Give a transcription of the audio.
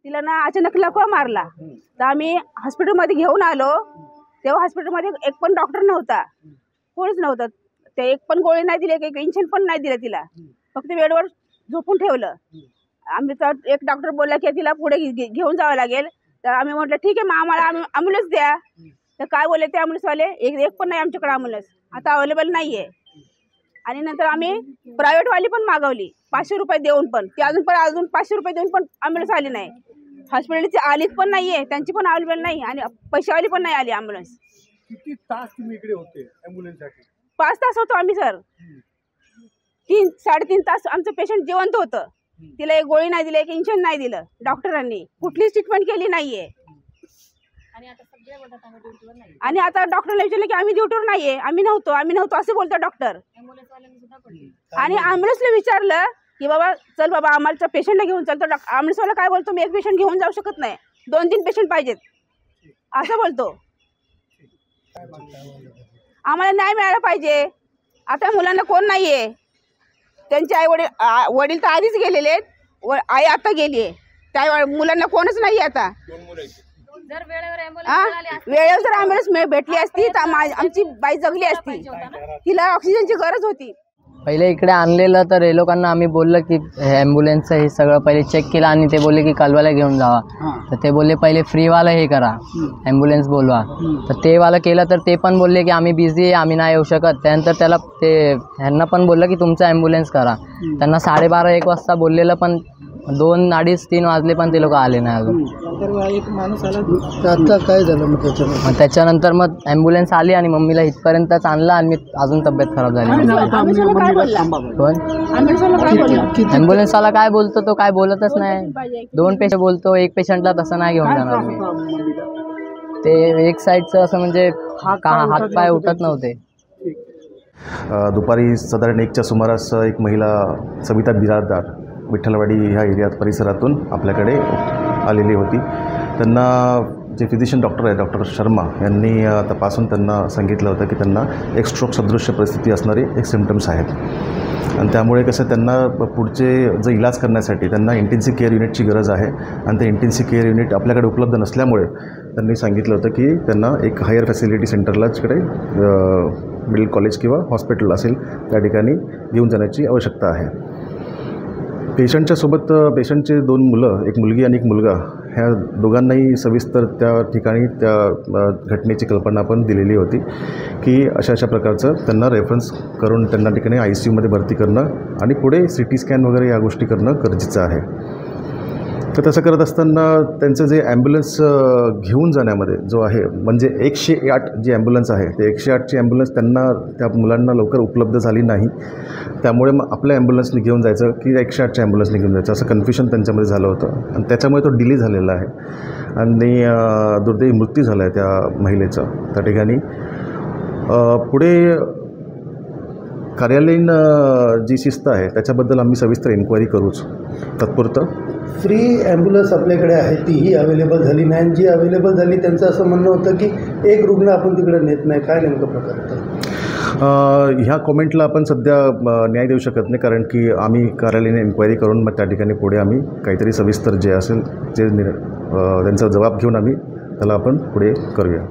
तिला ना अचानक लकवा मारला। तर आम्ही हॉस्पिटलमध्ये घेऊन आलो, तेव्हा हॉस्पिटलमध्ये एक पण डॉक्टर नव्हता, कोणीच नव्हतं। ते एक पण गोळी नाही दिली, एक इंजेक्शन पण नाही दिलं तिला, फक्त बेडवर झोपून ठेवलं। आम्ही तर एक डॉक्टर बोलला की तिला पुढे घेऊन जावं लागेल। तर आम्ही म्हटलं ठीक आहे, मग आम्हाला ॲम्ब्युलन्स द्या। तर काय बोलले ते ॲम्ब्युलन्सवाले, एक पण नाही आमच्याकडे ॲम्ब्युलन्स आता अवेलेबल नाही आहे। आणि नंतर आम्ही प्रायव्हेटवाली पण मागवली 500 रुपये देऊन, पण ती अजून 500 रुपये देऊन पण ॲम्ब्युलन्स आली नाही। हॉस्पिटलची आलीच पण नाही आहे, त्यांची पण अवेलेबल नाही आणि पैशावाली पण नाही आली ॲम्ब्युलन्स। किती तास तुम्ही इकडे होते ॲम्ब्युलन्ससाठी? 5 तास होतो आम्ही सर, 3-3.5 तास आमचं पेशंट जिवंत होतं। तिला एक गोळी नाही दिली, एक इंजेक्शन नाही दिलं, डॉक्टरांनी कुठलीच ट्रीटमेंट केली नाहीये। आणि आता डॉक्टरला विचारलं की आम्ही ड्युटीवर नाहीये, आम्ही नव्हतो असं बोलतो डॉक्टर। आणि ॲम्ब्युलन्सला विचारलं की बाबा चल बाबा आम्हाला पेशंटला घेऊन चल, तर ॲम्ब्युलन्सवाला काय बोलतो, मी एक पेशंट घेऊन जाऊ शकत नाही, 2-3 पेशंट पाहिजेत असं बोलतो। आम्हाला न्याय मिळाला पाहिजे। आता मुलांना कोण नाहीये, त्यांचे आई वडील तर आधीच गेलेले आहेत, आई आता गेली आहे, त्या मुलांना कोणच नाही आता। वेळेवर जर ॲम्ब्युलन्स भेटली असती तर आमची बाई जगली असती, तिला ऑक्सिजनची गरज होती। पहिले इकडे आणलेलं तर हे लोकांना आम्ही बोललं की ॲम्ब्युलन्सचं हे सगळं पहिले चेक केलं आणि ते बोलले की कलवाला घेऊन जावा। तर ते बोलले पहिले फ्रीवाला हे करा, ॲम्ब्युलन्स बोलवा। तर ते वाला केलं तर ते पण बोलले की आम्ही बिझी आहे, आम्ही नाही येऊ शकत। त्यानंतर त्याला ते ह्यांना पण बोललं की तुमचं ॲम्ब्युलन्स करा। त्यांना 12:30-1 वाजता बोललेलं, पण 2, 2:30-3 वाजले पण ते लोक आले नाही अजून। एक माणूस आला, आता काय झालं मग त्याच्यानंतर मग ॲम्ब्युलन्स आली आणि मम्मीला इथपर्यंतच आणलं आणि अजून तब्येत खराब झाली। ॲम्ब्युलन्सवाला काय बोलतो, तो काय बोलतच नाही। 2 पेशंट बोलतो, 1 पेशंटला तसं नाही घेऊन जाणार मी। ते एक साईडचं असं म्हणजे हातपाय उठत नव्हते। दुपारी साधारण 1च्या सुमारास एक महिला सविता बिरारदार विठ्ठलवाडी ह्या एरियात परिसरातून आपल्याकडे आलेली होती। त्यांना जे फिजिशियन डॉक्टर आहे डॉक्टर शर्मा यांनी तपासून त्यांना सांगितलं होतं की त्यांना एक स्ट्रोक सदृश्य परिस्थिती असणारे एक सिम्पटम्स आहेत आणि त्यामुळे कसं त्यांना पुढचे जो इलाज करण्यासाठी त्यांना इंटेन्सिव्ह केअर युनिटची गरज आहे आणि ते इंटेन्सिव्ह केअर युनिट आपल्याकडे उपलब्ध नसल्यामुळे त्यांनी सांगितलं होतं की त्यांना एक हायर फॅसिलिटी सेंटरला जिकडे मिडल कॉलेज किंवा हॉस्पिटल असेल त्या ठिकाणी घेऊन जाण्याची आवश्यकता आहे। पेशंटच्या सोबत पेशंटचे 2 मुलं, एक मुलगी आणि एक मुलगा, ह्या दोघांनाही सविस्तर त्या ठिकाणी त्या घटनेची कल्पना पण दिलेली होती की अशा प्रकारचं त्यांना रेफरन्स करून त्यांना ठिकाणी ICUमध्ये भरती करणं आणि पुढे CT स्कॅन वगैरे या गोष्टी करणं गरजेचं आहे। तर तसं करत असताना त्यांचं जे ॲम्ब्युलन्स घेऊन जाण्यामध्ये जो आहे म्हणजे 108 जी ॲम्ब्युलन्स आहे ते 108ची ॲम्ब्युलन्स त्यांना त्या मुलांना लवकर उपलब्ध झाली नाही, त्यामुळे मग आपल्या ॲम्ब्युलन्सने घेऊन जायचं की 108च्या ॲम्ब्युलन्सने घेऊन जायचं असं कन्फ्युजन त्यांच्यामध्ये झालं होतं आणि त्याच्यामुळे तो डिले झालेला आहे आणि दुर्दैवी मृत्यू झाला आहे त्या महिलेचा त्या ठिकाणी। पुढे कार्यालयीन जी शिस्त आहे त्याच्याबद्दल आम्ही सविस्तर इन्क्वायरी करूच। तत्पुरतं फ्री ॲम्ब्युलन्स आपल्याकडे आहे तीही अवेलेबल झाली नाही आणि जी अवेलेबल झाली त्यांचं असं म्हणणं होतं की एक रुग्ण आपण तिकडे नेत नाही, काय नेमकं प्रकार होतं? ह्या कॉमेंटला आपण सध्या न्याय देऊ शकत नाही, कारण की आम्ही कार्यालयाने इन्क्वायरी करून मग त्या ठिकाणी पुढे आम्ही काहीतरी सविस्तर जे असेल ते त्यांचा जबाब घेऊन आम्ही त्याला आपण पुढे करूया।